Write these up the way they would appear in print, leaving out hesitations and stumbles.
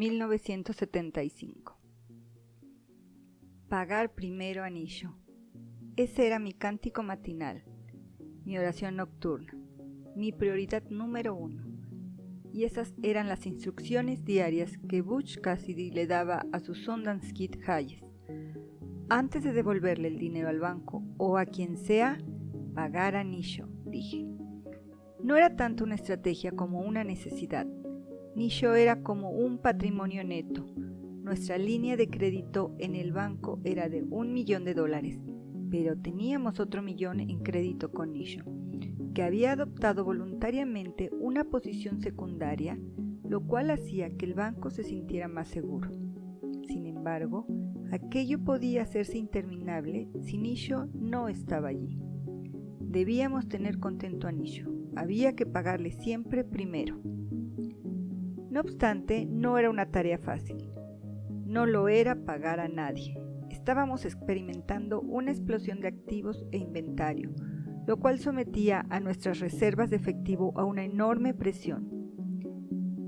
1975. Pagar primero anillo. Ese era mi cántico matinal, mi oración nocturna, mi prioridad número 1. Y esas eran las instrucciones diarias que Butch Cassidy le daba a su Sundance Kid Hayes. Antes de devolverle el dinero al banco o a quien sea, pagar anillo, dije. No era tanto una estrategia como una necesidad. Nisho era como un patrimonio neto. Nuestra línea de crédito en el banco era de $1 millón, pero teníamos otro millón en crédito con Nisho, que había adoptado voluntariamente una posición secundaria, lo cual hacía que el banco se sintiera más seguro. Sin embargo, aquello podía hacerse interminable si Nisho no estaba allí. Debíamos tener contento a Nisho. Había que pagarle siempre primero. No obstante, no era una tarea fácil. No lo era pagar a nadie. Estábamos experimentando una explosión de activos e inventario, lo cual sometía a nuestras reservas de efectivo a una enorme presión.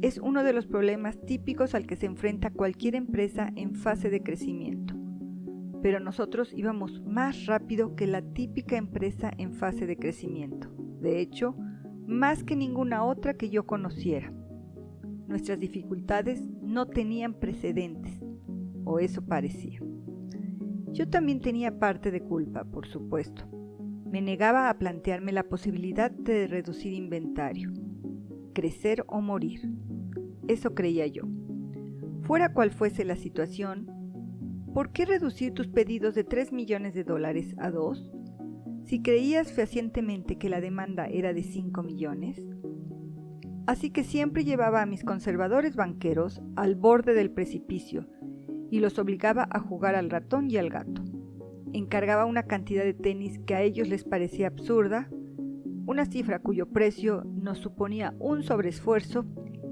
Es uno de los problemas típicos al que se enfrenta cualquier empresa en fase de crecimiento. Pero nosotros íbamos más rápido que la típica empresa en fase de crecimiento. De hecho, más que ninguna otra que yo conociera. Nuestras dificultades no tenían precedentes, o eso parecía. Yo también tenía parte de culpa, por supuesto. Me negaba a plantearme la posibilidad de reducir inventario, crecer o morir. Eso creía yo. Fuera cual fuese la situación, ¿por qué reducir tus pedidos de $3 millones a 2? Si creías fehacientemente que la demanda era de 5 millones. Así que siempre llevaba a mis conservadores banqueros al borde del precipicio y los obligaba a jugar al ratón y al gato. Encargaba una cantidad de tenis que a ellos les parecía absurda, una cifra cuyo precio nos suponía un sobreesfuerzo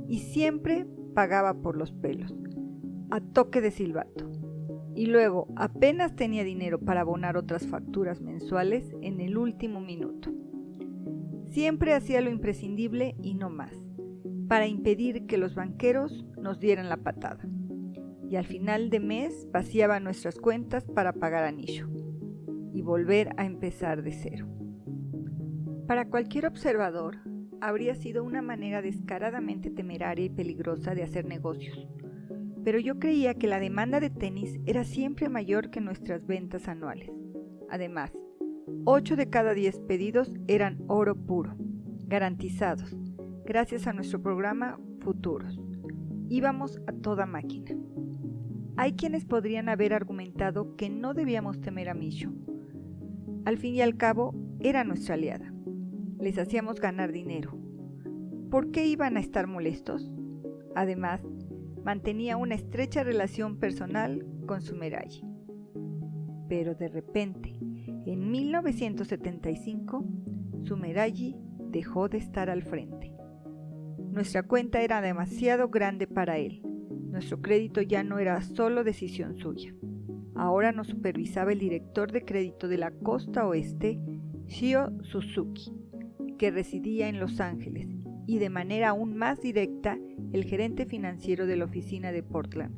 y siempre pagaba por los pelos, a toque de silbato. Y luego apenas tenía dinero para abonar otras facturas mensuales en el último minuto. Siempre hacía lo imprescindible y no más, para impedir que los banqueros nos dieran la patada. Y al final de mes vaciaba nuestras cuentas para pagar anillo y volver a empezar de cero. Para cualquier observador, habría sido una manera descaradamente temeraria y peligrosa de hacer negocios. Pero yo creía que la demanda de tenis era siempre mayor que nuestras ventas anuales. Además, 8 de cada 10 pedidos eran oro puro, garantizados, gracias a nuestro programa Futuros. Íbamos a toda máquina. Hay quienes podrían haber argumentado que no debíamos temer a Misho. Al fin y al cabo, era nuestra aliada. Les hacíamos ganar dinero. ¿Por qué iban a estar molestos? Además, mantenía una estrecha relación personal con Sumeraji. Pero de repente, en 1975, Sumeraji dejó de estar al frente. Nuestra cuenta era demasiado grande para él. Nuestro crédito ya no era solo decisión suya. Ahora nos supervisaba el director de crédito de la costa oeste, Shio Suzuki, que residía en Los Ángeles, y de manera aún más directa el gerente financiero de la oficina de Portland,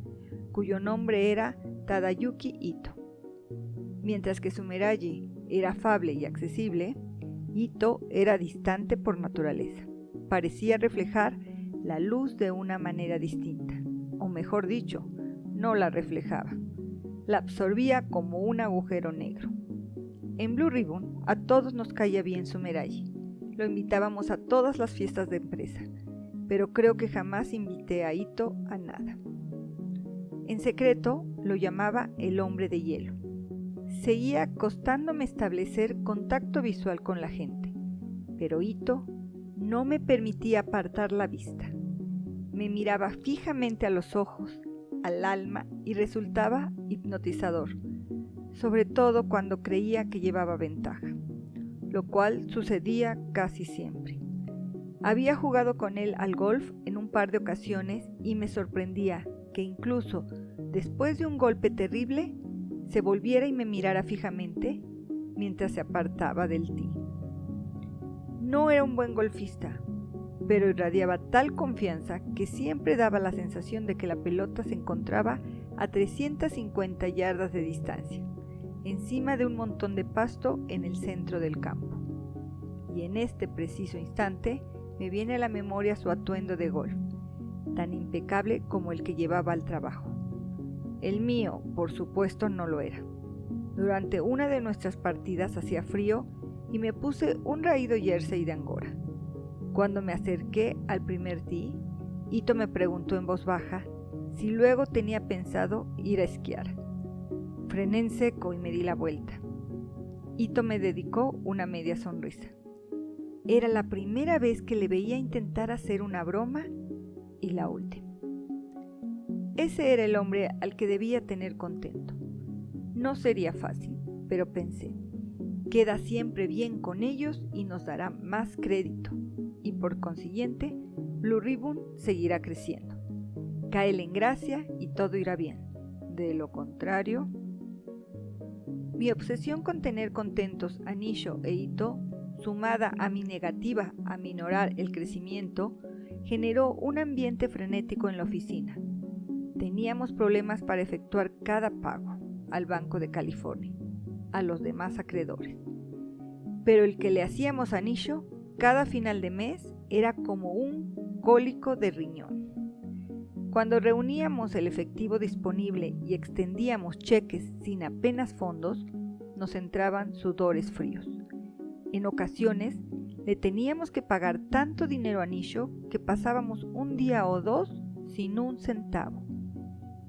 cuyo nombre era Tadayuki Ito. Mientras que Sumeraji era afable y accesible, Ito era distante por naturaleza. Parecía reflejar la luz de una manera distinta, o mejor dicho, no la reflejaba. La absorbía como un agujero negro. En Blue Ribbon a todos nos caía bien Sumeraji. Lo invitábamos a todas las fiestas de empresa, pero creo que jamás invité a Ito a nada. En secreto lo llamaba el hombre de hielo. Seguía costándome establecer contacto visual con la gente, pero Ito no me permitía apartar la vista. Me miraba fijamente a los ojos, al alma y resultaba hipnotizador, sobre todo cuando creía que llevaba ventaja, lo cual sucedía casi siempre. Había jugado con él al golf en un par de ocasiones y me sorprendía que incluso después de un golpe terrible se volviera y me mirara fijamente mientras se apartaba del tee. No era un buen golfista, pero irradiaba tal confianza que siempre daba la sensación de que la pelota se encontraba a 350 yardas de distancia, encima de un montón de pasto en el centro del campo. Y en este preciso instante me viene a la memoria su atuendo de golf, tan impecable como el que llevaba al trabajo. El mío, por supuesto, no lo era. Durante una de nuestras partidas hacía frío y me puse un raído jersey de Angora. Cuando me acerqué al primer tee, Ito me preguntó en voz baja si luego tenía pensado ir a esquiar. Frené en seco y me di la vuelta. Ito me dedicó una media sonrisa. Era la primera vez que le veía intentar hacer una broma y la última. Ese era el hombre al que debía tener contento. No sería fácil, pero pensé, queda siempre bien con ellos y nos dará más crédito, y por consiguiente, Blue Ribbon seguirá creciendo. Cáele en gracia y todo irá bien. De lo contrario, mi obsesión con tener contentos a Nisho e Ito, sumada a mi negativa a minorar el crecimiento, generó un ambiente frenético en la oficina. Teníamos problemas para efectuar cada pago al Banco de California, a los demás acreedores. Pero el que le hacíamos a Nisho cada final de mes era como un cólico de riñón. Cuando reuníamos el efectivo disponible y extendíamos cheques sin apenas fondos, nos entraban sudores fríos. En ocasiones, le teníamos que pagar tanto dinero a Nisho que pasábamos un día o dos sin un centavo,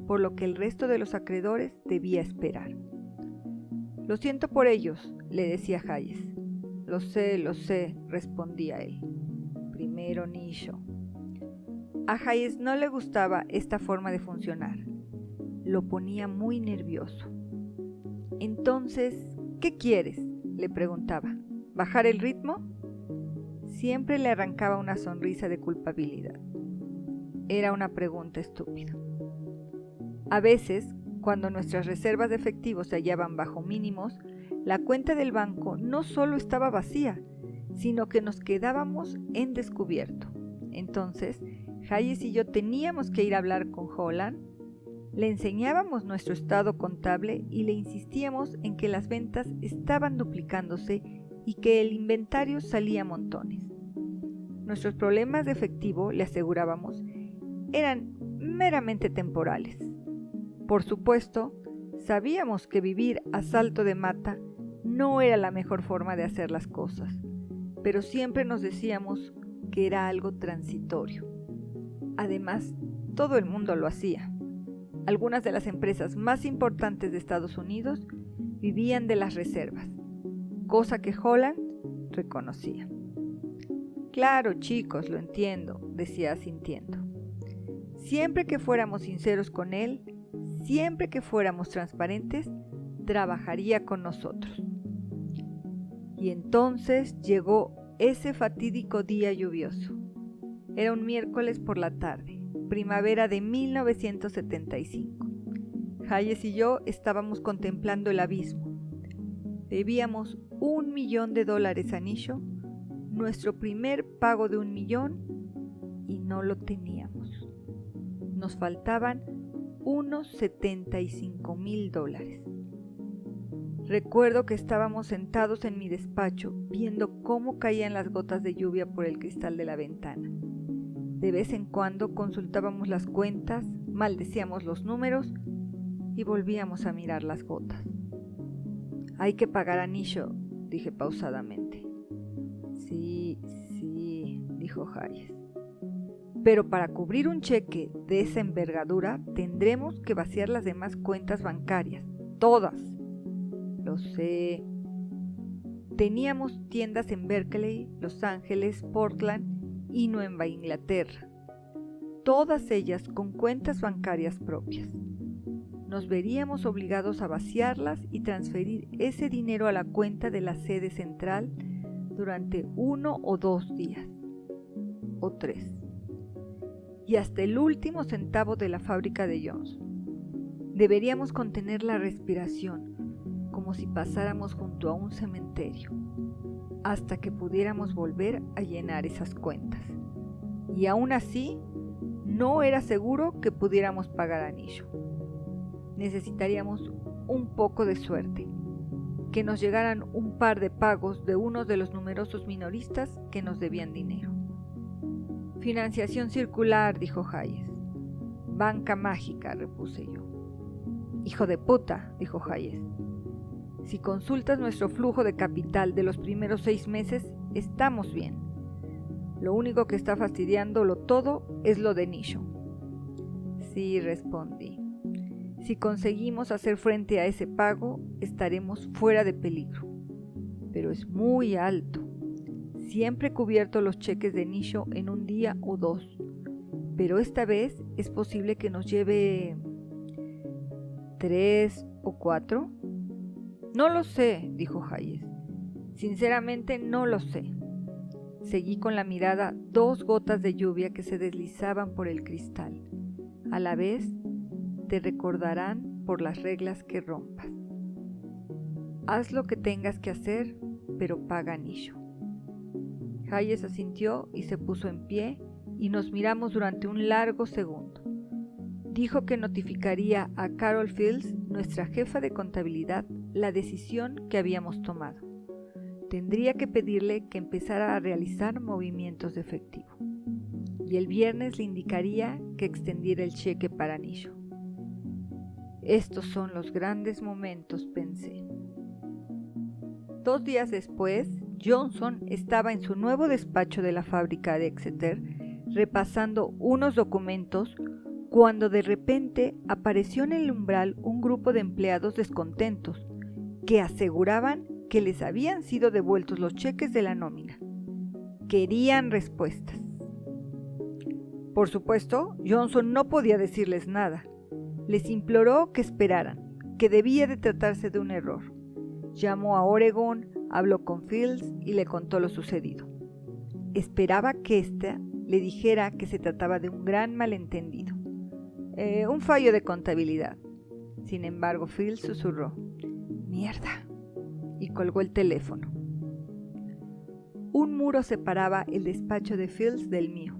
por lo que el resto de los acreedores debía esperar. Lo siento por ellos, le decía Hayes. Lo sé, respondía él. Primero Nisho. A Hayes no le gustaba esta forma de funcionar. Lo ponía muy nervioso. Entonces, ¿qué quieres?, le preguntaba. ¿Bajar el ritmo? Siempre le arrancaba una sonrisa de culpabilidad. Era una pregunta estúpida. A veces, cuando nuestras reservas de efectivo se hallaban bajo mínimos, la cuenta del banco no solo estaba vacía, sino que nos quedábamos en descubierto. Entonces, Hayes y yo teníamos que ir a hablar con Holland, le enseñábamos nuestro estado contable y le insistíamos en que las ventas estaban duplicándose y que el inventario salía a montones. Nuestros problemas de efectivo, le asegurábamos, eran meramente temporales. Por supuesto, sabíamos que vivir a salto de mata no era la mejor forma de hacer las cosas, pero siempre nos decíamos que era algo transitorio. Además, todo el mundo lo hacía. Algunas de las empresas más importantes de Estados Unidos vivían de las reservas, cosa que Holland reconocía. Claro, chicos, lo entiendo, decía asintiendo. Siempre que fuéramos sinceros con él, siempre que fuéramos transparentes, trabajaría con nosotros. Y entonces llegó ese fatídico día lluvioso. Era un miércoles por la tarde, primavera de 1975. Hayes y yo estábamos contemplando el abismo. Debíamos $1 millón a Nisho, nuestro primer pago de $1 millón, y no lo teníamos. Nos faltaban unos $75,000. Recuerdo que estábamos sentados en mi despacho viendo cómo caían las gotas de lluvia por el cristal de la ventana. De vez en cuando consultábamos las cuentas, maldecíamos los números y volvíamos a mirar las gotas. Hay que pagar a Nisho, dije pausadamente. Sí, dijo Hayes. Pero para cubrir un cheque de esa envergadura tendremos que vaciar las demás cuentas bancarias, todas. Lo sé. Teníamos tiendas en Berkeley, Los Ángeles, Portland y Nueva Inglaterra, todas ellas con cuentas bancarias propias. Nos veríamos obligados a vaciarlas y transferir ese dinero a la cuenta de la sede central durante 1 o 2 días, o 3, y hasta el último centavo de la fábrica de Johnson. Deberíamos contener la respiración, como si pasáramos junto a un cementerio, hasta que pudiéramos volver a llenar esas cuentas. y aún así no era seguro que pudiéramos pagar a Nisho. Necesitaríamos un poco de suerte, que nos llegaran un par de pagos de uno de los numerosos minoristas que nos debían dinero. Financiación circular, dijo Hayes. Banca mágica, repuse yo. Hijo de puta, dijo Hayes. Si consultas nuestro flujo de capital de los primeros 6 meses, estamos bien. Lo único que está fastidiándolo todo es lo de Nisho. Sí, respondí. Si conseguimos hacer frente a ese pago, estaremos fuera de peligro. Pero es muy alto. Siempre he cubierto los cheques de Nisho en un día o 2. Pero esta vez es posible que nos lleve 3 o 4. No lo sé, dijo Hayes. Sinceramente no lo sé. Seguí con la mirada 2 gotas de lluvia que se deslizaban por el cristal. A la vez, te recordarán por las reglas que rompas. Haz lo que tengas que hacer, pero paga Nisho. Hayes asintió y se puso en pie y nos miramos durante un largo segundo. Dijo que notificaría a Carol Fields, nuestra jefa de contabilidad, la decisión que habíamos tomado. Tendría que pedirle que empezara a realizar movimientos de efectivo. Y el viernes le indicaría que extendiera el cheque para Nisho. Estos son los grandes momentos, pensé. 2 días después, Johnson estaba en su nuevo despacho de la fábrica de Exeter, repasando unos documentos, cuando de repente apareció en el umbral un grupo de empleados descontentos, que aseguraban que les habían sido devueltos los cheques de la nómina. Querían respuestas. Por supuesto, Johnson no podía decirles nada. Les imploró que esperaran, que debía de tratarse de un error. Llamó a Oregon, habló con Fields y le contó lo sucedido. Esperaba que ésta le dijera que se trataba de un gran malentendido. Un fallo de contabilidad. Sin embargo, Fields susurró: «Mierda», y colgó el teléfono. Un muro separaba el despacho de Fields del mío.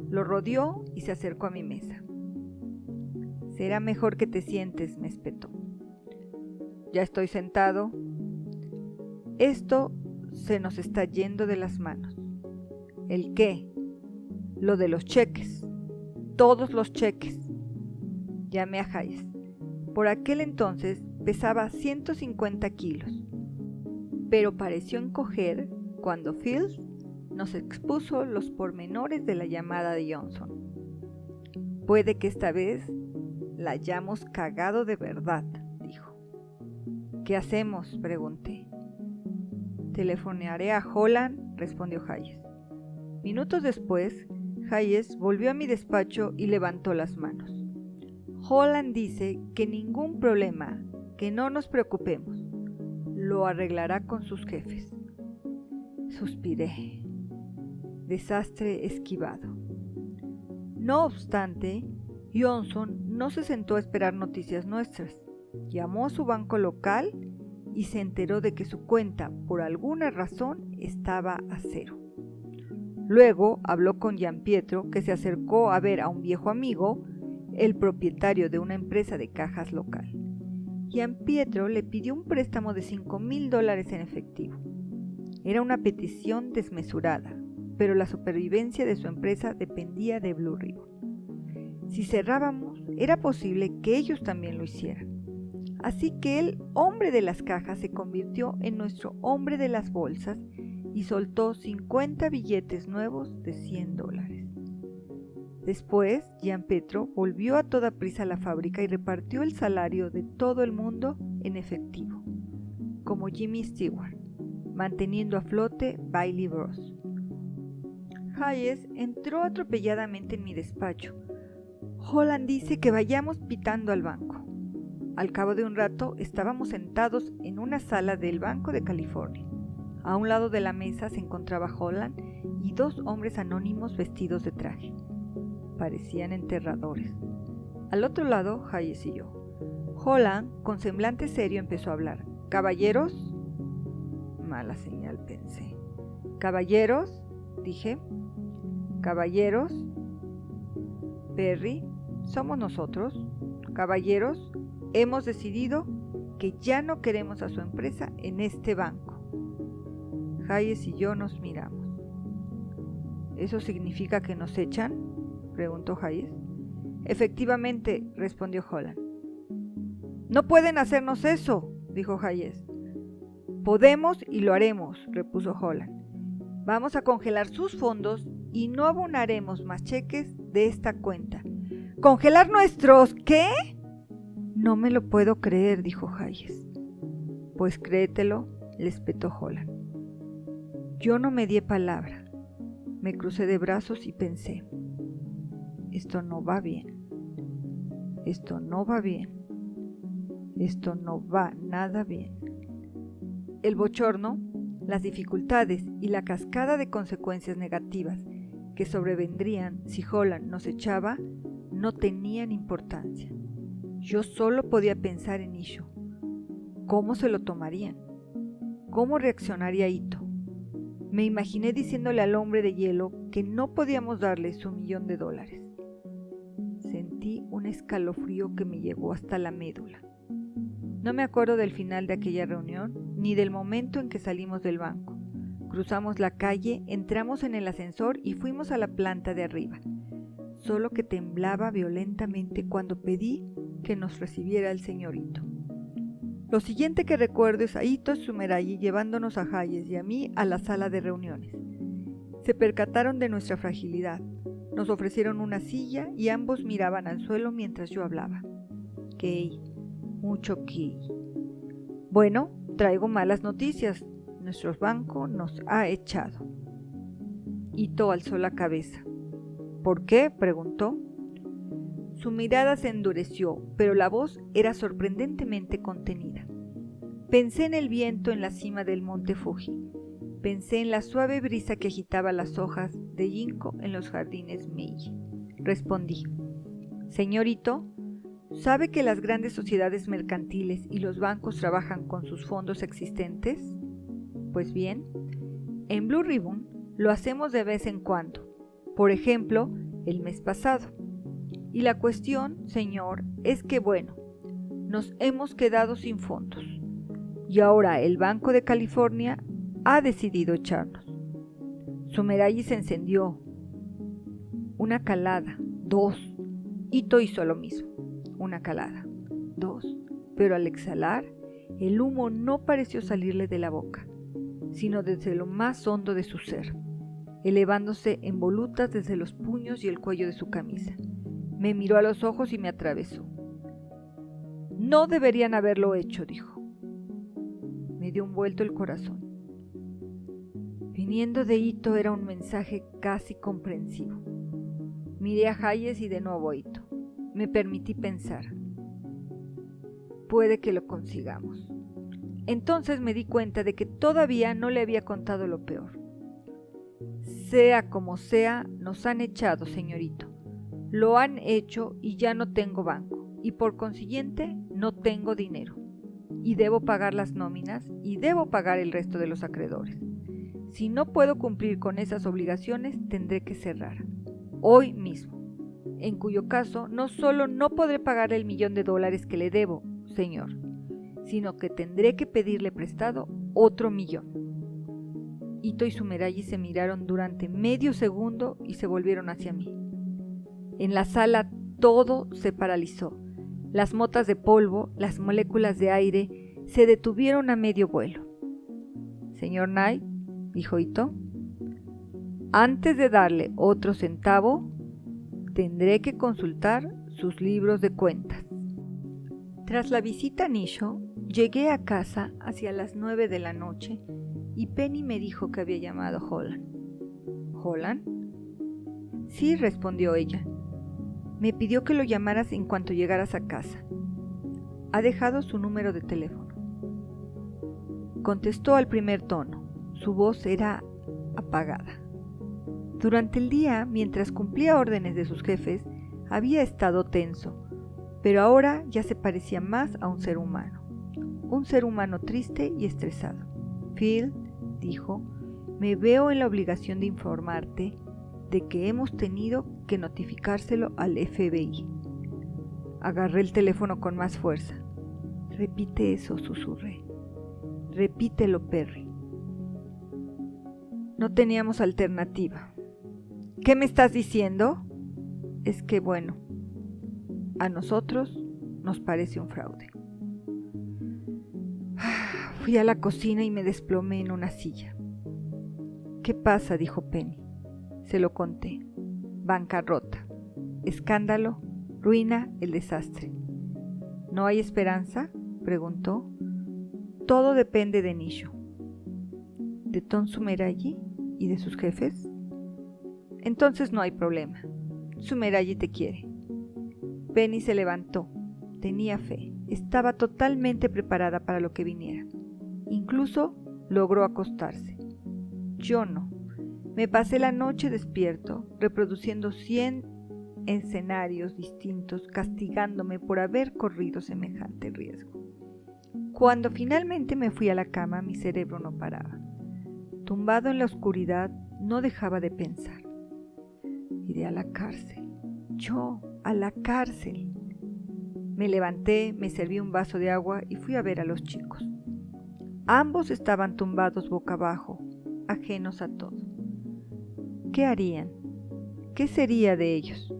Lo rodeó y se acercó a mi mesa. «Será mejor que te sientes», me espetó. «Ya estoy sentado. Esto se nos está yendo de las manos». «¿El qué?» «Lo de los cheques. Todos los cheques». Llamé a Hayes. Por aquel entonces pesaba 150 kilos, pero pareció encoger cuando Fields nos expuso los pormenores de la llamada de Johnson. «Puede que esta vez la hayamos cagado de verdad», dijo. «¿Qué hacemos?», pregunté. «Telefonearé a Holland», respondió Hayes. Minutos después, Hayes volvió a mi despacho y levantó las manos. «Holland dice que ningún problema, que no nos preocupemos. Lo arreglará con sus jefes». Suspiré. Desastre esquivado. No obstante, Johnson no se sentó a esperar noticias nuestras. Llamó a su banco local y se enteró de que su cuenta, por alguna razón, estaba a 0. Luego habló con Gianpietro, que se acercó a ver a un viejo amigo, el propietario de una empresa de cajas local. Gianpietro le pidió un préstamo de $5,000 en efectivo. Era una petición desmesurada, pero la supervivencia de su empresa dependía de Blue Ribbon. Si cerrábamos, era posible que ellos también lo hicieran. Así que el hombre de las cajas se convirtió en nuestro hombre de las bolsas y soltó 50 billetes nuevos de $100. Después, Gianpietro volvió a toda prisa a la fábrica y repartió el salario de todo el mundo en efectivo, como Jimmy Stewart, manteniendo a flote Bailey Bros. Hayes entró atropelladamente en mi despacho. «Holland dice que vayamos pitando al banco». Al cabo de un rato estábamos sentados en una sala del Banco de California. A un lado de la mesa se encontraba Holland y 2 hombres anónimos vestidos de traje. Parecían enterradores. Al otro lado, Hayes y yo. Holland, con semblante serio, empezó a hablar. «¿Caballeros?» Mala señal, pensé. «¿Caballeros?», dije. Caballeros, Perry, somos nosotros. Caballeros, hemos decidido que ya no queremos a su empresa en este banco. Hayes y yo nos miramos. ¿Eso significa que nos echan?, preguntó Hayes. Efectivamente, respondió Holland. No pueden hacernos eso, dijo Hayes. Podemos y lo haremos, repuso Holland. Vamos a congelar sus fondos y no abonaremos más cheques de esta cuenta. ¿Congelar nuestros qué? No me lo puedo creer, dijo Hayes. Pues créetelo, le espetó Holland. Yo no me di palabra. Me crucé de brazos y pensé, esto no va bien, esto no va bien, esto no va nada bien. El bochorno, las dificultades y la cascada de consecuencias negativas que sobrevendrían si Holland nos echaba no tenían importancia. Yo solo podía pensar en Isho. ¿Cómo se lo tomarían? ¿Cómo reaccionaría Ito? Me imaginé diciéndole al hombre de hielo que no podíamos darle su $1.000.000. Sentí un escalofrío que me llegó hasta la médula. No me acuerdo del final de aquella reunión, ni del momento en que salimos del banco. Cruzamos la calle, entramos en el ascensor y fuimos a la planta de arriba. Solo que temblaba violentamente cuando pedí que nos recibiera el señorito. Lo siguiente que recuerdo es a Ito Tsumeragi llevándonos a Hayes y a mí a la sala de reuniones. Se percataron de nuestra fragilidad, nos ofrecieron una silla y ambos miraban al suelo mientras yo hablaba. Kei, mucho Kei. Bueno, traigo malas noticias. Nuestro banco nos ha echado. Ito alzó la cabeza. ¿Por qué?, preguntó. Su mirada se endureció, pero la voz era sorprendentemente contenida. Pensé en el viento en la cima del monte Fuji. Pensé en la suave brisa que agitaba las hojas de ginkgo en los jardines Meiji. Respondí. Señorito, ¿sabe que las grandes sociedades mercantiles y los bancos trabajan con sus fondos existentes? Pues bien, en Blue Ribbon lo hacemos de vez en cuando. Por ejemplo, el mes pasado. Y la cuestión, señor, es que bueno, nos hemos quedado sin fondos. Y ahora el Banco de California ha decidido echarnos. Tsumeragi se encendió. Una calada, 2. Ito hizo lo mismo. Una calada, 2. Pero al exhalar, el humo no pareció salirle de la boca, sino desde lo más hondo de su ser, elevándose en volutas desde los puños y el cuello de su camisa. Me miró a los ojos y me atravesó. No deberían haberlo hecho, dijo. Me dio un vuelto el corazón. Viniendo de Ito era un mensaje casi comprensivo. Miré a Hayes y de nuevo a Ito. Me permití pensar. Puede que lo consigamos. Entonces me di cuenta de que todavía no le había contado lo peor. Sea como sea, nos han echado, señorito. Lo han hecho y ya no tengo banco, y por consiguiente no tengo dinero. Y debo pagar las nóminas y debo pagar el resto de los acreedores. Si no puedo cumplir con esas obligaciones, tendré que cerrar. Hoy mismo. En cuyo caso, no solo no podré pagarle el $1.000.000 que le debo, señor, sino que tendré que pedirle prestado otro 1.000.000. Ito y Tsumeragi se miraron durante medio segundo y se volvieron hacia mí. En la sala todo se paralizó. Las motas de polvo, las moléculas de aire, se detuvieron a medio vuelo. Señor Knight, dijo Ito, antes de darle otro centavo, tendré que consultar sus libros de cuentas. Tras la visita a Nisho, llegué a casa hacia las 9 de la noche y Penny me dijo que había llamado Holland. ¿Holland? Sí, respondió ella. Me pidió que lo llamaras en cuanto llegaras a casa. Ha dejado su número de teléfono. Contestó al primer tono. Su voz era apagada. Durante el día, mientras cumplía órdenes de sus jefes, había estado tenso, pero ahora ya se parecía más a un ser humano triste y estresado. Phil, dijo, me veo en la obligación de informarte de que hemos tenido que notificárselo al FBI. Agarré el teléfono con más fuerza. Repite eso, susurré. Repítelo, Perry. No teníamos alternativa. ¿Qué me estás diciendo? Es que bueno, a nosotros nos parece un fraude. Fui a la cocina y me desplomé en una silla. ¿Qué pasa?, dijo Penny. Se lo conté. Bancarrota, escándalo, ruina, el desastre. ¿No hay esperanza?, preguntó. Todo depende de Nisho. ¿De Tom Sumerayi y de sus jefes? Entonces no hay problema. Sumerayi te quiere. Penny se levantó. Tenía fe. Estaba totalmente preparada para lo que viniera. Incluso logró acostarse. Yo no. Me pasé la noche despierto, reproduciendo 100 escenarios distintos, castigándome por haber corrido semejante riesgo. Cuando finalmente me fui a la cama, mi cerebro no paraba. Tumbado en la oscuridad, no dejaba de pensar. Iré a la cárcel. Yo, a la cárcel. Me levanté, me serví un vaso de agua y fui a ver a los chicos. Ambos estaban tumbados boca abajo, ajenos a todo. ¿Qué harían? ¿Qué sería de ellos?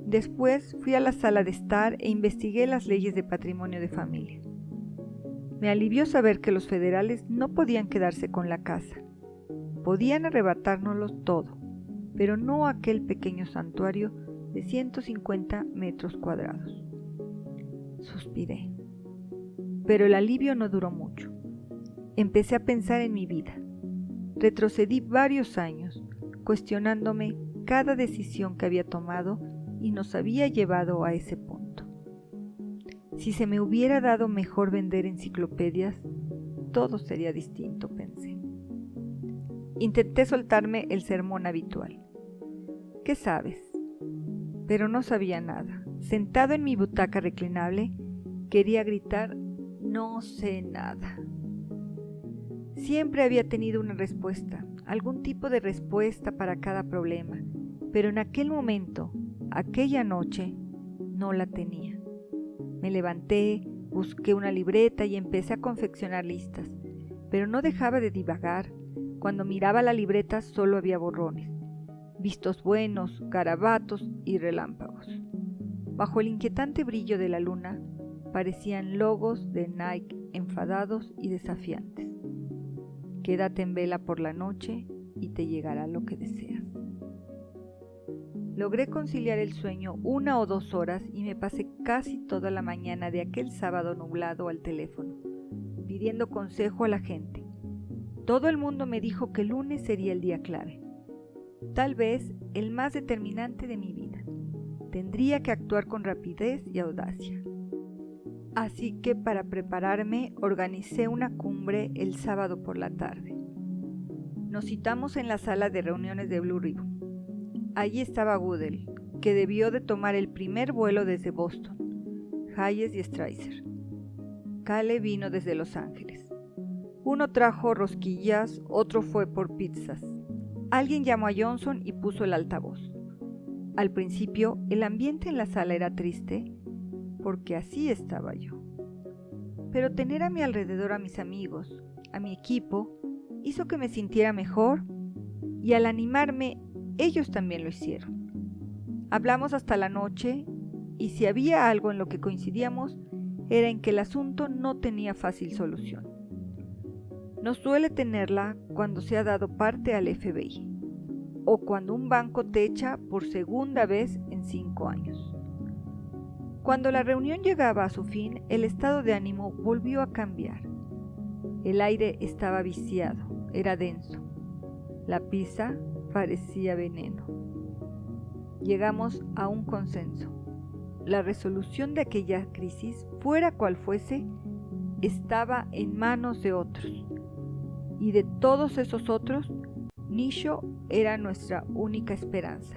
Después fui a la sala de estar e investigué las leyes de patrimonio de familia. Me alivió saber que los federales no podían quedarse con la casa. Podían arrebatárnoslo todo, pero no aquel pequeño santuario de 150 metros cuadrados. Suspiré. Pero el alivio no duró mucho. Empecé a pensar en mi vida. Retrocedí varios años, cuestionándome cada decisión que había tomado y nos había llevado a ese punto. Si se me hubiera dado mejor vender enciclopedias, todo sería distinto, pensé. Intenté soltarme el sermón habitual. ¿Qué sabes? Pero no sabía nada. Sentado en mi butaca reclinable, quería gritar, no sé nada. Siempre había tenido una respuesta, algún tipo de respuesta para cada problema, pero en aquel momento, aquella noche, no la tenía. Me levanté, busqué una libreta y empecé a confeccionar listas, pero no dejaba de divagar. Cuando miraba la libreta solo había borrones, vistos buenos, garabatos y relámpagos. Bajo el inquietante brillo de la luna, parecían logos de Nike enfadados y desafiantes. Quédate en vela por la noche y te llegará lo que deseas. Logré conciliar el sueño 1 o 2 horas y me pasé casi toda la mañana de aquel sábado nublado al teléfono, pidiendo consejo a la gente. Todo el mundo me dijo que el lunes sería el día clave, tal vez el más determinante de mi vida. Tendría que actuar con rapidez y audacia. Así que para prepararme organicé una cumbre el sábado por la tarde. Nos citamos en la sala de reuniones de Blue Ribbon. Allí estaba Goodell, que debió de tomar el primer vuelo desde Boston, Hayes y Strasser. Cale vino desde Los Ángeles. Uno trajo rosquillas, otro fue por pizzas. Alguien llamó a Johnson y puso el altavoz. Al principio, el ambiente en la sala era triste, porque así estaba yo. Pero tener a mi alrededor a mis amigos, a mi equipo, hizo que me sintiera mejor, y al animarme, ellos también lo hicieron. Hablamos hasta la noche, y si había algo en lo que coincidíamos, era en que el asunto no tenía fácil solución. No suele tenerla cuando se ha dado parte al FBI, o cuando un banco te echa por segunda vez en 5 años. Cuando la reunión llegaba a su fin, el estado de ánimo volvió a cambiar. El aire estaba viciado, era denso. La pizza parecía veneno. Llegamos a un consenso. La resolución de aquella crisis, fuera cual fuese, estaba en manos de otros. Y de todos esos otros, Nisho era nuestra única esperanza.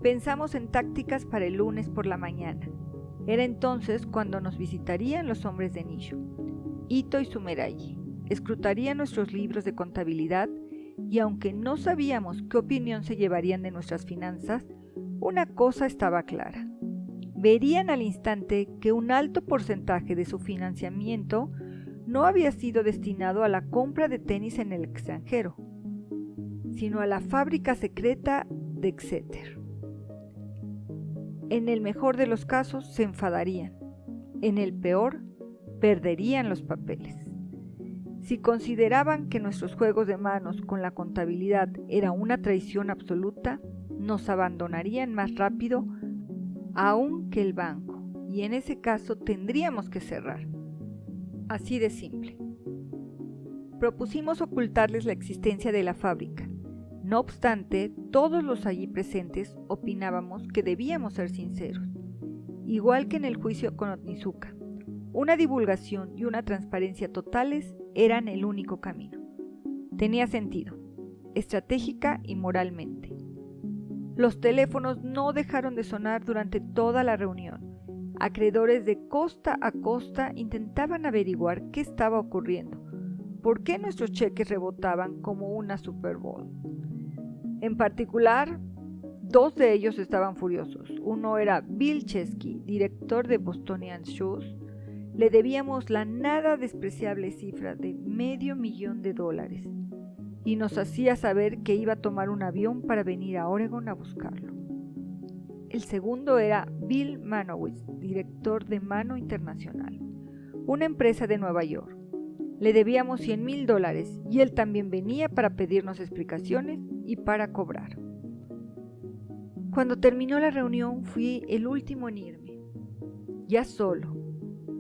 Pensamos en tácticas para el lunes por la mañana. Era entonces cuando nos visitarían los hombres de Nisho, Ito y Sumerayi. Escrutarían nuestros libros de contabilidad y aunque no sabíamos qué opinión se llevarían de nuestras finanzas, una cosa estaba clara. Verían al instante que un alto porcentaje de su financiamiento no había sido destinado a la compra de tenis en el extranjero, sino a la fábrica secreta de Exeter. En el mejor de los casos se enfadarían, en el peor perderían los papeles. Si consideraban que nuestros juegos de manos con la contabilidad era una traición absoluta, nos abandonarían más rápido aún que el banco, y en ese caso tendríamos que cerrar. Así de simple. Propusimos ocultarles la existencia de la fábrica. No obstante, todos los allí presentes opinábamos que debíamos ser sinceros. Igual que en el juicio con Onizuka, una divulgación y una transparencia totales eran el único camino. Tenía sentido, estratégica y moralmente. Los teléfonos no dejaron de sonar durante toda la reunión. Acreedores de costa a costa intentaban averiguar qué estaba ocurriendo, por qué nuestros cheques rebotaban como una Super Bowl. En particular, dos de ellos estaban furiosos. Uno era Bill Chesky, director de Bostonian Shoes. Le debíamos la nada despreciable cifra de $500,000 y nos hacía saber que iba a tomar un avión para venir a Oregon a buscarlo. El segundo era Bill Manowitz, director de Mano Internacional, una empresa de Nueva York. Le debíamos $100,000 y él también venía para pedirnos explicaciones y para cobrar. Cuando terminó la reunión fui el último en irme. Ya solo,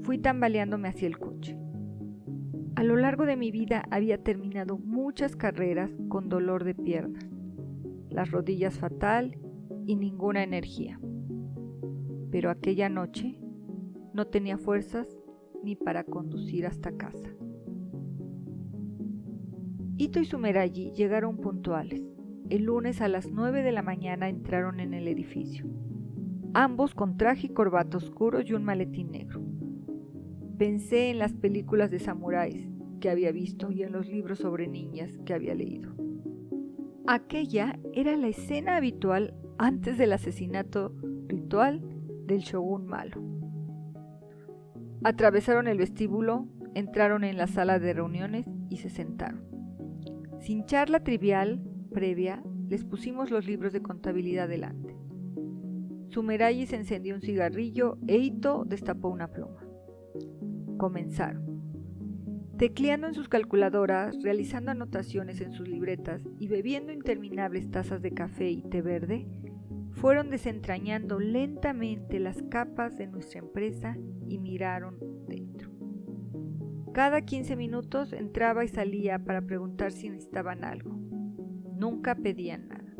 fui tambaleándome hacia el coche. A lo largo de mi vida había terminado muchas carreras con dolor de piernas, las rodillas fatal y ninguna energía. Pero aquella noche no tenía fuerzas ni para conducir hasta casa. Ito y Sumeragi llegaron puntuales. El lunes a las 9 de la mañana entraron en el edificio, ambos con traje y corbata oscuros y un maletín negro. Pensé en las películas de samuráis que había visto y en los libros sobre ninjas que había leído. Aquella era la escena habitual antes del asesinato ritual del shogun malo. Atravesaron el vestíbulo, entraron en la sala de reuniones y se sentaron. Sin charla trivial previa, les pusimos los libros de contabilidad delante. Sumeragi se encendió un cigarrillo e Ito destapó una pluma. Comenzaron. Tecleando en sus calculadoras, realizando anotaciones en sus libretas y bebiendo interminables tazas de café y té verde, fueron desentrañando lentamente las capas de nuestra empresa y miraron dentro. Cada 15 minutos entraba y salía para preguntar si necesitaban algo. Nunca pedían nada.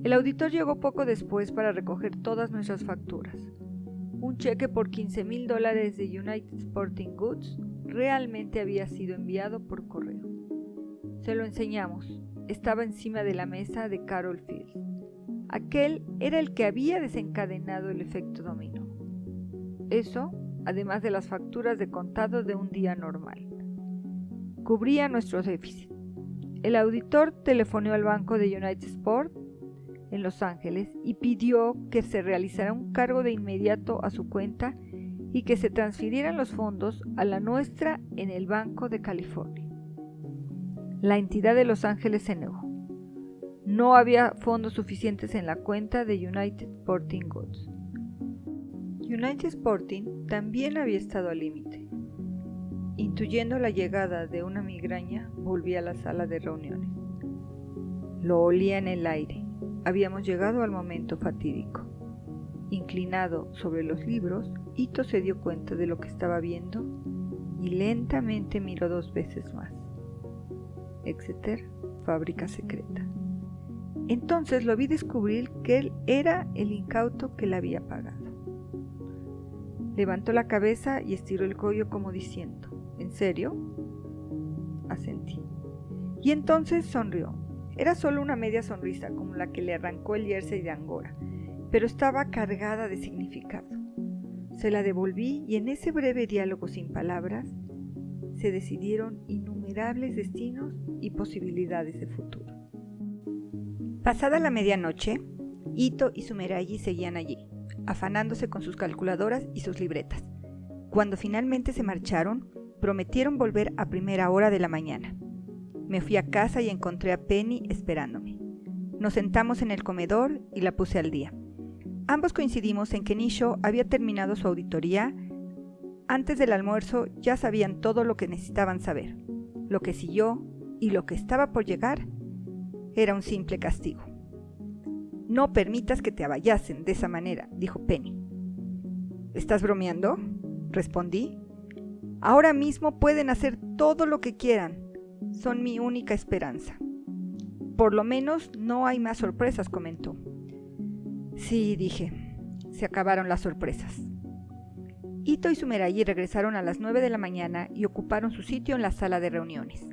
El auditor llegó poco después para recoger todas nuestras facturas. Un cheque por $15,000 de United Sporting Goods realmente había sido enviado por correo. Se lo enseñamos. Estaba encima de la mesa de Carol Field. Aquel era el que había desencadenado el efecto dominó. Eso, además de las facturas de contado de un día normal. Cubría nuestro déficit. El auditor telefoneó al banco de United Sport en Los Ángeles y pidió que se realizara un cargo de inmediato a su cuenta y que se transfirieran los fondos a la nuestra en el Banco de California. La entidad de Los Ángeles se negó. No había fondos suficientes en la cuenta de United Sporting Goods. United Sporting también había estado al límite. Intuyendo la llegada de una migraña, volví a la sala de reuniones. Lo olía en el aire. Habíamos llegado al momento fatídico. Inclinado sobre los libros, Ito se dio cuenta de lo que estaba viendo y lentamente miró 2 veces más. Exeter, fábrica secreta. Entonces lo vi descubrir que él era el incauto que la había pagado. Levantó la cabeza y estiró el cuello como diciendo: ¿En serio? Asentí. Y entonces sonrió. Era solo una media sonrisa como la que le arrancó el jersey de Angora, pero estaba cargada de significado. Se la devolví y en ese breve diálogo sin palabras se decidieron innumerables innumerables destinos y posibilidades de futuro. Pasada la medianoche, Ito y Sumeragi seguían allí, afanándose con sus calculadoras y sus libretas. Cuando finalmente se marcharon, prometieron volver a primera hora de la mañana. Me fui a casa y encontré a Penny esperándome. Nos sentamos en el comedor y la puse al día. Ambos coincidimos en que Nisho había terminado su auditoría. Antes del almuerzo ya sabían todo lo que necesitaban saber. Lo que siguió y lo que estaba por llegar era un simple castigo. «No permitas que te avallasen de esa manera», dijo Penny. «¿Estás bromeando?», respondí. «Ahora mismo pueden hacer todo lo que quieran. Son mi única esperanza». «Por lo menos no hay más sorpresas», comentó. «Sí», dije, «se acabaron las sorpresas». Ito y Sumeragi regresaron a las 9 de la mañana y ocuparon su sitio en la sala de reuniones.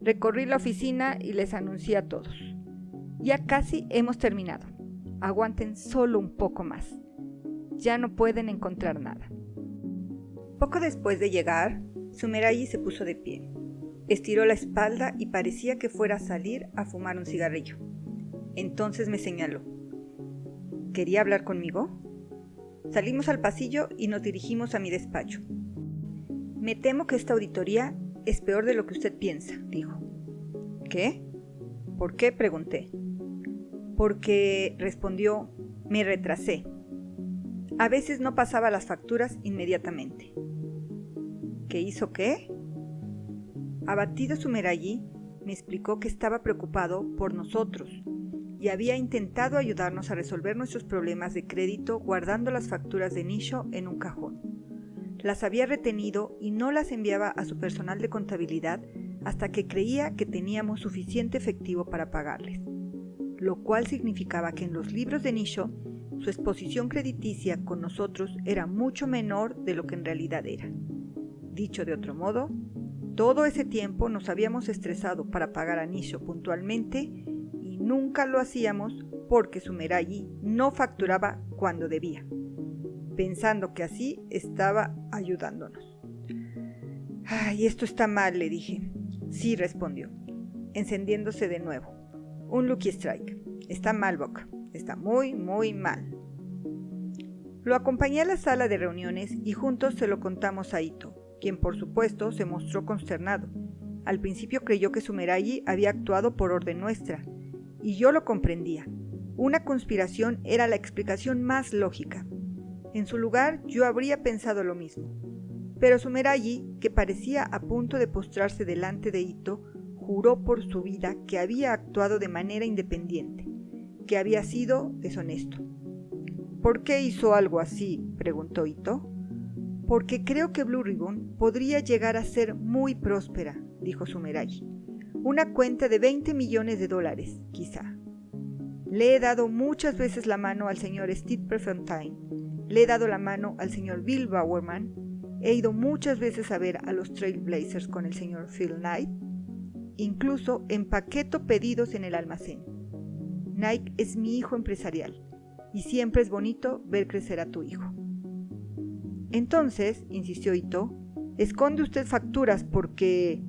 Recorrí la oficina y les anuncié a todos: «Ya casi hemos terminado. Aguanten solo un poco más. Ya no pueden encontrar nada». Poco después de llegar, Sumeragi se puso de pie. Estiró la espalda y parecía que fuera a salir a fumar un cigarrillo. Entonces me señaló. ¿Quería hablar conmigo? Salimos al pasillo y nos dirigimos a mi despacho. «Me temo que esta auditoría es peor de lo que usted piensa», dijo. «¿Qué? ¿Por qué?», pregunté. «Porque», respondió, «me retrasé. A veces no pasaba las facturas inmediatamente». ¿Qué hizo qué? Abatido, Sumeragi me explicó que estaba preocupado por nosotros y había intentado ayudarnos a resolver nuestros problemas de crédito guardando las facturas de Nisho en un cajón. Las había retenido y no las enviaba a su personal de contabilidad hasta que creía que teníamos suficiente efectivo para pagarles, lo cual significaba que en los libros de Nisho su exposición crediticia con nosotros era mucho menor de lo que en realidad era. Dicho de otro modo, todo ese tiempo nos habíamos estresado para pagar a Nisho puntualmente y nunca lo hacíamos porque Sumeragi no facturaba cuando debía, pensando que así estaba ayudándonos. «Ay, esto está mal», le dije. «Sí», respondió, encendiéndose de nuevo. «Un Lucky Strike. Está mal, Buck. Está muy, muy mal». Lo acompañé a la sala de reuniones y juntos se lo contamos a Ito, quien por supuesto se mostró consternado. Al principio creyó que Sumeragi había actuado por orden nuestra, y yo lo comprendía. Una conspiración era la explicación más lógica. En su lugar yo habría pensado lo mismo. Pero Sumeragi, que parecía a punto de postrarse delante de Ito, juró por su vida que había actuado de manera independiente, que había sido deshonesto. «¿Por qué hizo algo así?», preguntó Ito. «Porque creo que Blue Ribbon podría llegar a ser muy próspera», dijo Sumeragi. «Una cuenta de $20 millones, quizá. Le he dado muchas veces la mano al señor Steve Prefontaine, le he dado la mano al señor Bill Bowerman, he ido muchas veces a ver a los Trailblazers con el señor Phil Knight, incluso empaqueto pedidos en el almacén. Nike es mi hijo empresarial, y siempre es bonito ver crecer a tu hijo». «Entonces», insistió Ito, «¿esconde usted facturas porque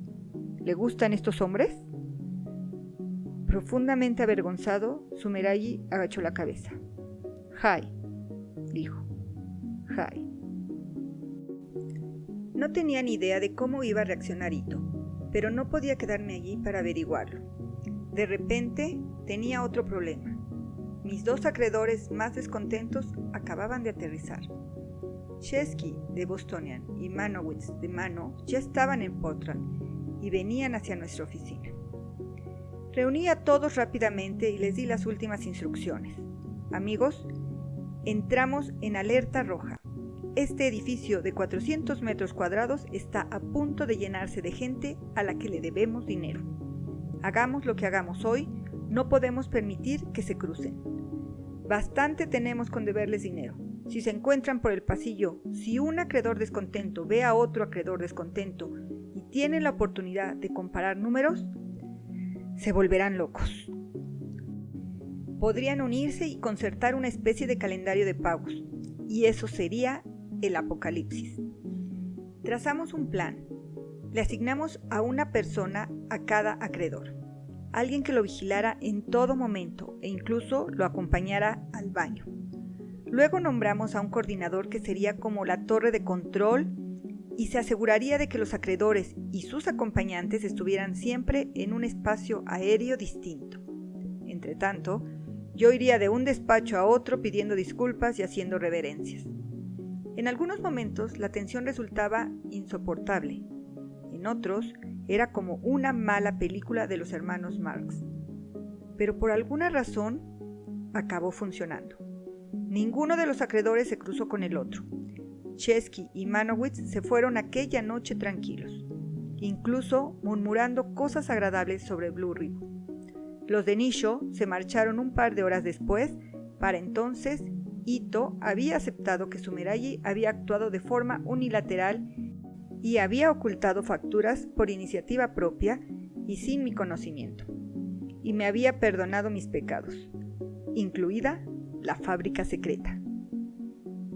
le gustan estos hombres?». Profundamente avergonzado, Sumeragi agachó la cabeza. «Hai», dijo. «Hai». No tenía ni idea de cómo iba a reaccionar Ito, pero no podía quedarme allí para averiguarlo. De repente tenía otro problema. Mis dos acreedores más descontentos acababan de aterrizar. Chesky de Bostonian y Manowitz de Mano ya estaban en Portland y venían hacia nuestra oficina. Reuní a todos rápidamente y les di las últimas instrucciones. «Amigos, entramos en alerta roja. Este edificio de 400 metros cuadrados está a punto de llenarse de gente a la que le debemos dinero. Hagamos lo que hagamos hoy, no podemos permitir que se crucen. Bastante tenemos con deberles dinero. Si se encuentran por el pasillo, si un acreedor descontento ve a otro acreedor descontento y tienen la oportunidad de comparar números, se volverán locos. Podrían unirse y concertar una especie de calendario de pagos, y eso sería el apocalipsis. Trazamos un plan. Le asignamos a una persona a cada acreedor, alguien que lo vigilara en todo momento e incluso lo acompañara al baño. Luego nombramos a un coordinador que sería como la torre de control y se aseguraría de que los acreedores y sus acompañantes estuvieran siempre en un espacio aéreo distinto. Entretanto, yo iría de un despacho a otro pidiendo disculpas y haciendo reverencias. En algunos momentos la tensión resultaba insoportable. En otros era como una mala película de los hermanos Marx. Pero por alguna razón acabó funcionando. Ninguno de los acreedores se cruzó con el otro. Chesky y Manowitz se fueron aquella noche tranquilos, incluso murmurando cosas agradables sobre Blue Ribbon. Los de Nisho se marcharon un par de horas después. Para entonces, Ito había aceptado que Sumerayi había actuado de forma unilateral y había ocultado facturas por iniciativa propia y sin mi conocimiento, y me había perdonado mis pecados, incluida la fábrica secreta.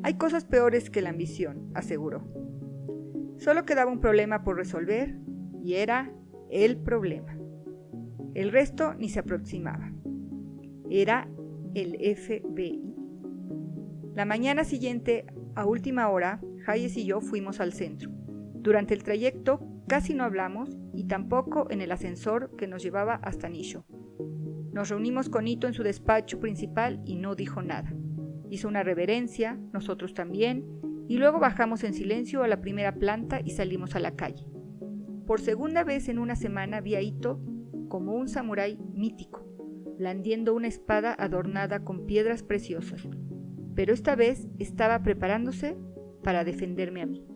Hay cosas peores que la ambición, aseguró. Solo quedaba un problema por resolver, y era el problema. El resto ni se aproximaba. Era el FBI. La mañana siguiente, a última hora, Hayes y yo fuimos al centro. Durante el trayecto casi no hablamos y tampoco en el ascensor que nos llevaba hasta Nisho. Nos reunimos con Ito en su despacho principal y no dijo nada. Hizo una reverencia, nosotros también, y luego bajamos en silencio a la primera planta y salimos a la calle. Por segunda vez en una semana vi a Ito como un samurái mítico, blandiendo una espada adornada con piedras preciosas, pero esta vez estaba preparándose para defenderme a mí.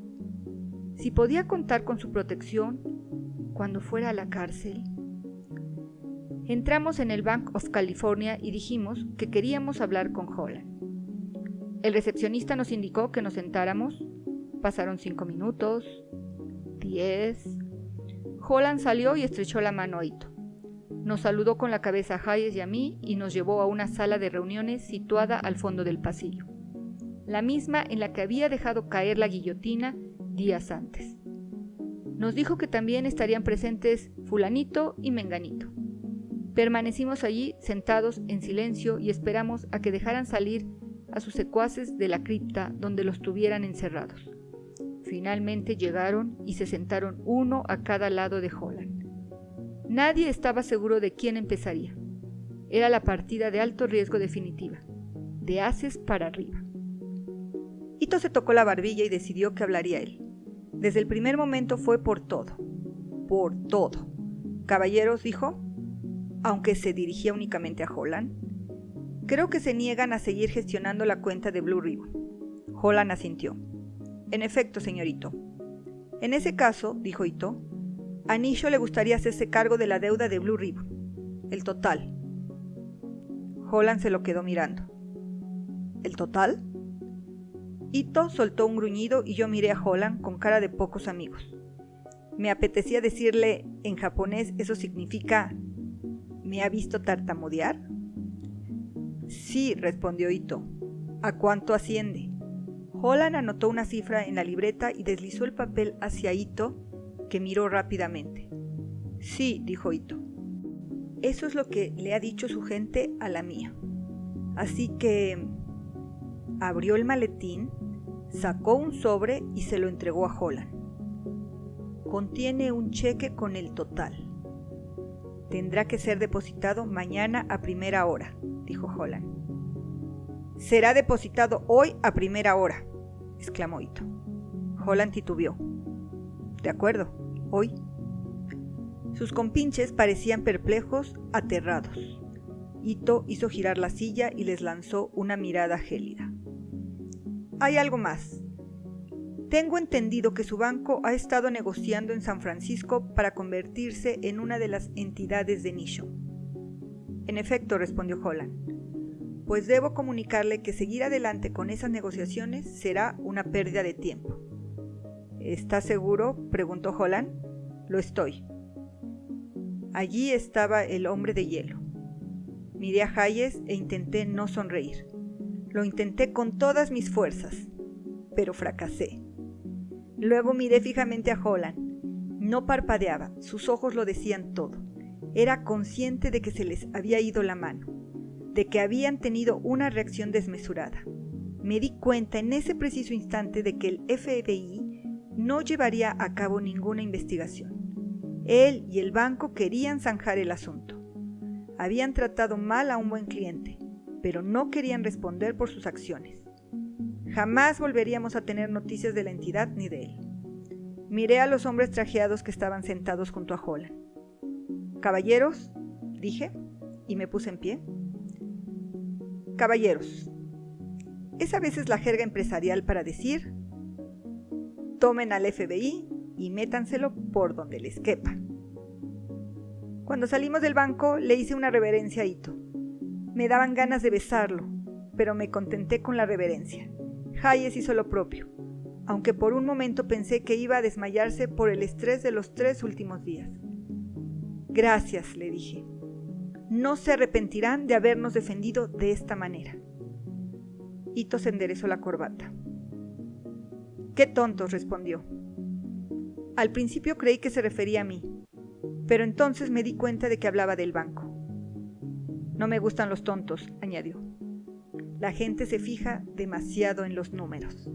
Si podía contar con su protección cuando fuera a la cárcel. Entramos en el Bank of California y dijimos que queríamos hablar con Holland. El recepcionista nos indicó que nos sentáramos. Pasaron 5 minutos, 10. Holland salió y estrechó la mano a Ito. Nos saludó con la cabeza a Hayes y a mí y nos llevó a una sala de reuniones situada al fondo del pasillo, la misma en la que había dejado caer la guillotina días antes. Nos dijo que también estarían presentes fulanito y menganito. Permanecimos allí sentados en silencio y esperamos a que dejaran salir a sus secuaces de la cripta donde los tuvieran encerrados. Finalmente llegaron y se sentaron uno a cada lado de Holland. Nadie estaba seguro de quién empezaría. Era la partida de alto riesgo definitiva, de ases para arriba. Ito se tocó la barbilla y decidió que hablaría él. Desde el primer momento fue por todo. Por todo. Caballeros, dijo, aunque se dirigía únicamente a Holland, creo que se niegan a seguir gestionando la cuenta de Blue Ribbon. Holland asintió. En efecto, señorito. En ese caso, dijo Ito, a Nisho le gustaría hacerse cargo de la deuda de Blue Ribbon, el total. Holland se lo quedó mirando. ¿El total? Ito soltó un gruñido y yo miré a Holland con cara de pocos amigos. Me apetecía decirle en japonés, eso significa ¿me ha visto tartamudear? Sí, respondió Ito. ¿A cuánto asciende? Holland anotó una cifra en la libreta y deslizó el papel hacia Ito, que miró rápidamente. Sí, dijo Ito. Eso es lo que le ha dicho su gente a la mía. Así que abrió el maletín, sacó un sobre y se lo entregó a Holland. Contiene un cheque con el total. Tendrá que ser depositado mañana a primera hora, dijo Holland. Será depositado hoy a primera hora, exclamó Ito. Holland titubeó. De acuerdo, hoy. Sus compinches parecían perplejos, aterrados. Ito hizo girar la silla y les lanzó una mirada gélida. Hay algo más. Tengo entendido que su banco ha estado negociando en San Francisco para convertirse en una de las entidades de Nisho. En efecto, respondió Holland, pues debo comunicarle que seguir adelante con esas negociaciones será una pérdida de tiempo. ¿Está seguro?, preguntó Holland. Lo estoy. Allí estaba el hombre de hielo. Miré a Hayes e intenté no sonreír. Lo intenté con todas mis fuerzas, pero fracasé. Luego miré fijamente a Holland. No parpadeaba, sus ojos lo decían todo. Era consciente de que se les había ido la mano, de que habían tenido una reacción desmesurada. Me di cuenta en ese preciso instante de que el FBI no llevaría a cabo ninguna investigación. Él y el banco querían zanjar el asunto. Habían tratado mal a un buen cliente, pero no querían responder por sus acciones. Jamás volveríamos a tener noticias de la entidad ni de él. Miré a los hombres trajeados que estaban sentados junto a Holland. «Caballeros», dije, y me puse en pie. «Caballeros, es a veces la jerga empresarial para decir: tomen al FBI y métanselo por donde les quepa». Cuando salimos del banco le hice una reverencia a Ito. Me daban ganas de besarlo, pero me contenté con la reverencia. Hayes hizo lo propio, aunque por un momento pensé que iba a desmayarse por el estrés de los 3 últimos días. «Gracias», le dije. «No se arrepentirán de habernos defendido de esta manera». Ito se enderezó la corbata. «Qué tontos», respondió. Al principio creí que se refería a mí, pero entonces me di cuenta de que hablaba del banco. «No me gustan los tontos», añadió. «La gente se fija demasiado en los números».